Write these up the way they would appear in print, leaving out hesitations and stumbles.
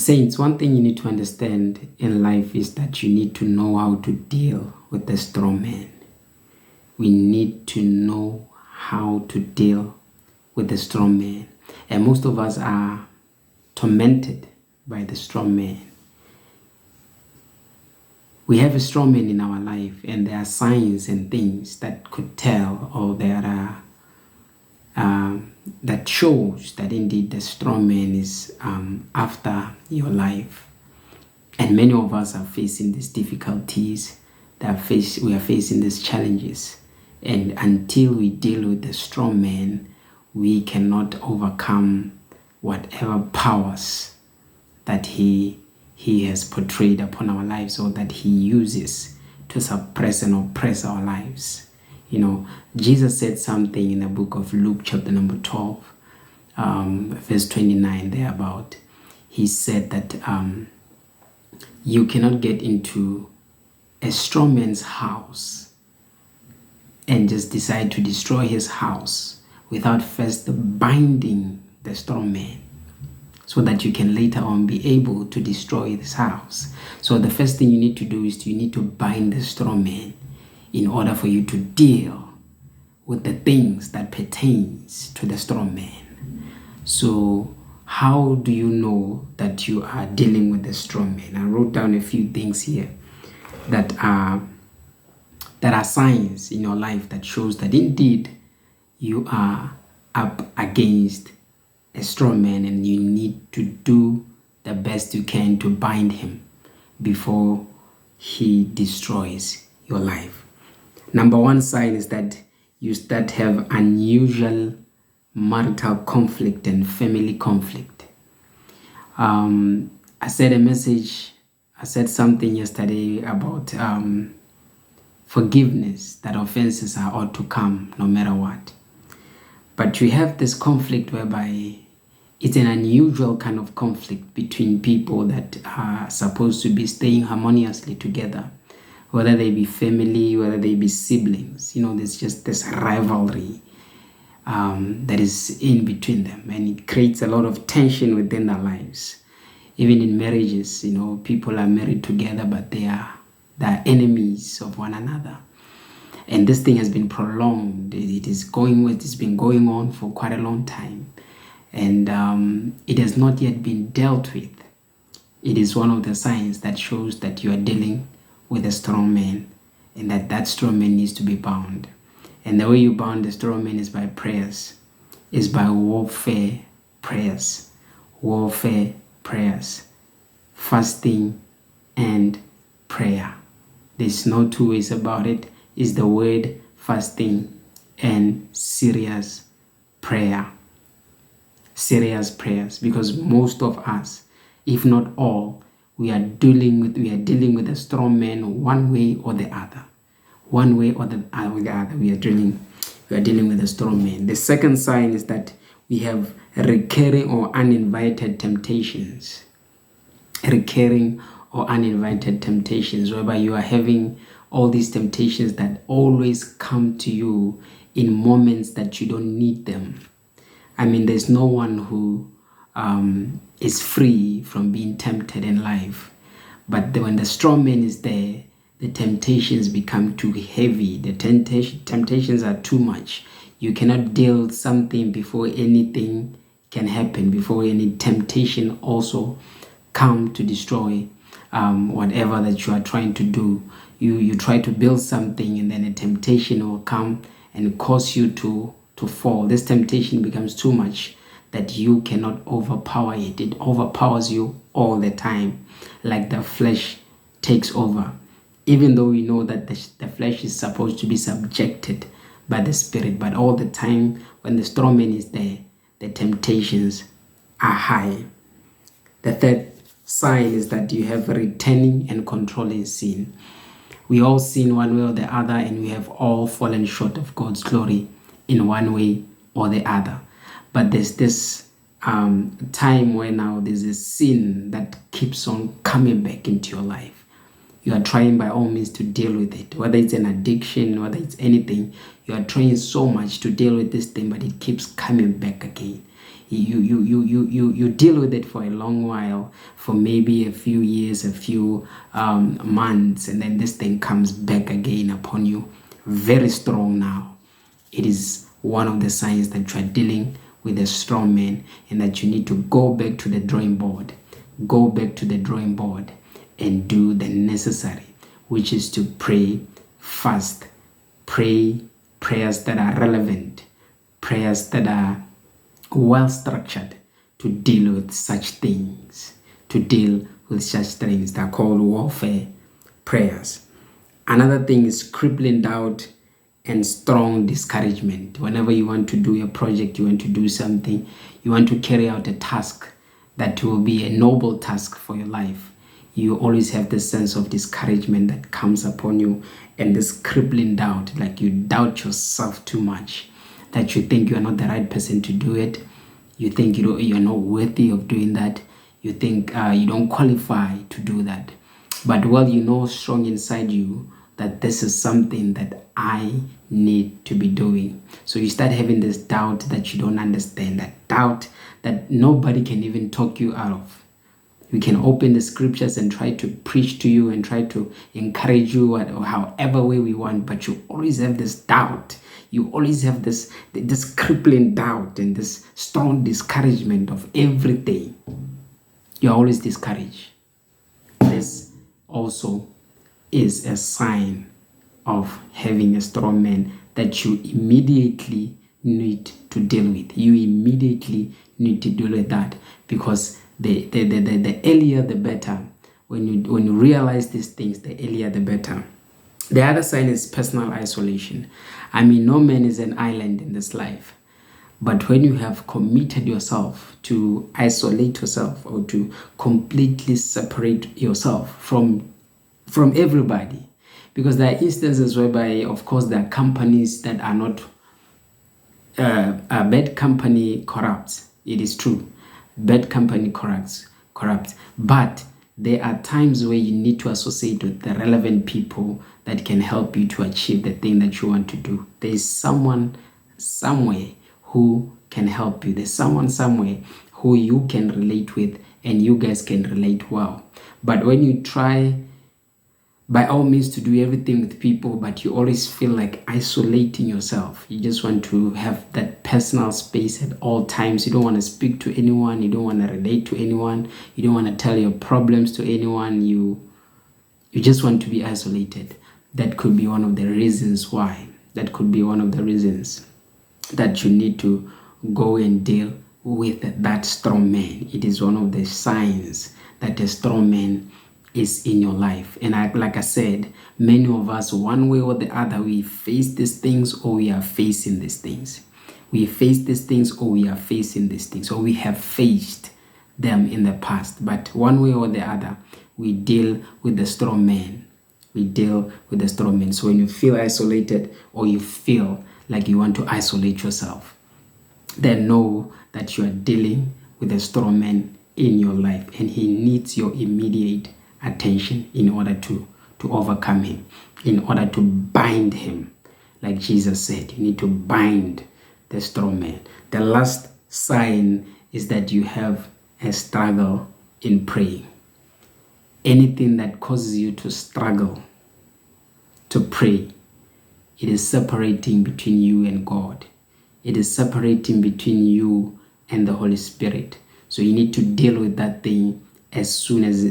Saints, one thing you need to understand in life is that you need to know how to deal with the strong man. We need to know how to deal with the strong man. And most of us are tormented by the strong man. We have a strong man in our life, and there are signs and things that could tell, or there are that shows that indeed the strong man is after your life. And many of us are facing these difficulties, we are facing these challenges. And until we deal with the strong man, we cannot overcome whatever powers that he has portrayed upon our lives, or that he uses to suppress and oppress our lives. You know, Jesus said something in the book of Luke chapter number 12, verse 29 thereabout. He said that you cannot get into a strong man's house and just decide to destroy his house without first binding the strong man, so that you can later on be able to destroy this house. So the first thing you need to do is you need to bind the strong man in order for you to deal with the things that pertains to the strong man. So how do you know that you are dealing with the strong man? I wrote down a few things here that are signs in your life that shows that indeed you are up against a strong man, and you need to do the best you can to bind him before he destroys your life. Number one sign is that you start to have unusual marital conflict and family conflict. I said something yesterday about forgiveness, that offenses are ought to come no matter what. But you have this conflict whereby it's an unusual kind of conflict between people that are supposed to be staying harmoniously together, whether they be family, whether they be siblings. You know, there's just this rivalry that is in between them, and it creates a lot of tension within their lives. Even in marriages, you know, people are married together, but they are enemies of one another. And this thing has been prolonged. It's been going on for quite a long time. And it has not yet been dealt with. It is one of the signs that shows that you are dealing with a strong man, and that strong man needs to be bound. And the way you bound the strong man is by prayers, is by warfare prayers, fasting and prayer. There's no two ways about it. Is the word fasting and serious prayers, because most of us, if not all, we are dealing with a strong man one way or the other. We are dealing with a strong man. The second sign is that we have recurring or uninvited temptations. Whereby you are having all these temptations that always come to you in moments that you don't need them. I mean, there's no one who is free from being tempted in life. But when the strong man is there, the temptations become too heavy. The temptations are too much. You cannot deal with something before anything can happen, before any temptation also come to destroy whatever that you are trying to do. You try to build something, and then a temptation will come and cause you to fall. This temptation becomes too much that you cannot overpower it. It overpowers you all the time, like the flesh takes over. Even though we know that the flesh is supposed to be subjected by the spirit, but all the time when the strong man is there, the temptations are high. The third sign is that you have returning and controlling sin. We all sin one way or the other, and we have all fallen short of God's glory in one way or the other. But there's this time where now there's a sin that keeps on coming back into your life. You are trying by all means to deal with it, whether it's an addiction, whether it's anything. You are trying so much to deal with this thing, but it keeps coming back again. you deal with it for a long while, for maybe a few years, a few months, and then this thing comes back again upon you, very strong now. It is one of the signs that you are dealing with a strong man, and that you need to go back to the drawing board. Go back to the drawing board and do the necessary, which is to pray, fast, pray prayers that are relevant, prayers that are well structured to deal with such things, to deal with such things that are called warfare prayers. Another thing is crippling doubt and strong discouragement. Whenever you want to do a project, you want to do something, you want to carry out a task that will be a noble task for your life, you always have this sense of discouragement that comes upon you, and this crippling doubt, like you doubt yourself too much, that you think you are not the right person to do it, you think you're not worthy of doing that, you think you don't qualify to do that. But well, you know strong inside you that this is something that I need to be doing. So you start having this doubt that you don't understand, that doubt that nobody can even talk you out of. We can open the scriptures and try to preach to you and try to encourage you or however way we want, but you always have this doubt. You always have this crippling doubt and this strong discouragement of everything. You're always discouraged. This also is a sign of having a strong man that you immediately need to deal with. You immediately need to deal with that, because the earlier the better. When you realize these things, the earlier the better. The other sign is personal isolation. I mean, no man is an island in this life. But when you have committed yourself to isolate yourself, or to completely separate yourself from everybody, because there are instances whereby, of course, there are companies that are not, a bad company corrupts. It is true. Bad company corrupts. But there are times where you need to associate with the relevant people that can help you to achieve the thing that you want to do. There is someone somewhere who can help you. There's someone somewhere who you can relate with, and you guys can relate well. But when you try by all means to do everything with people, but you always feel like isolating yourself, you just want to have that personal space at all times. You don't want to speak to anyone, you don't want to relate to anyone, you don't want to tell your problems to anyone, you just want to be isolated. That could be one of the reasons why. That could be one of the reasons that you need to go and deal with that strong man. It is one of the signs that a strong man is in your life. And like I said, many of us, one way or the other, we face these things, or we are facing these things. We face these things, or we are facing these things, or we have faced them in the past. But one way or the other, we deal with the strong man. We deal with the strong man. So when you feel isolated, or you feel like you want to isolate yourself, then know that you are dealing with a strong man in your life, and he needs your immediate attention in order to overcome him, in order to bind him. Like Jesus said, you need to bind the strong man. The last sign is that you have a struggle in praying. Anything that causes you to struggle to pray, it is separating between you and God. It is separating between you and the Holy Spirit. So you need to deal with that thing as soon as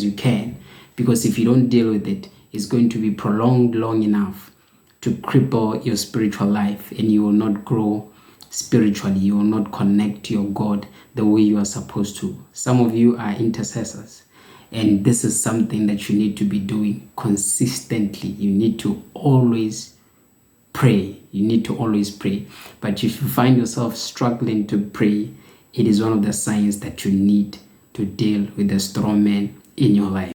you can, because if you don't deal with it, it's going to be prolonged long enough to cripple your spiritual life, and you will not grow spiritually. You will not connect to your God the way you are supposed to. Some of you are intercessors, and this is something that you need to be doing consistently. You need to always pray. You need to always pray. But if you find yourself struggling to pray, it is one of the signs that you need to deal with the strong man in your life.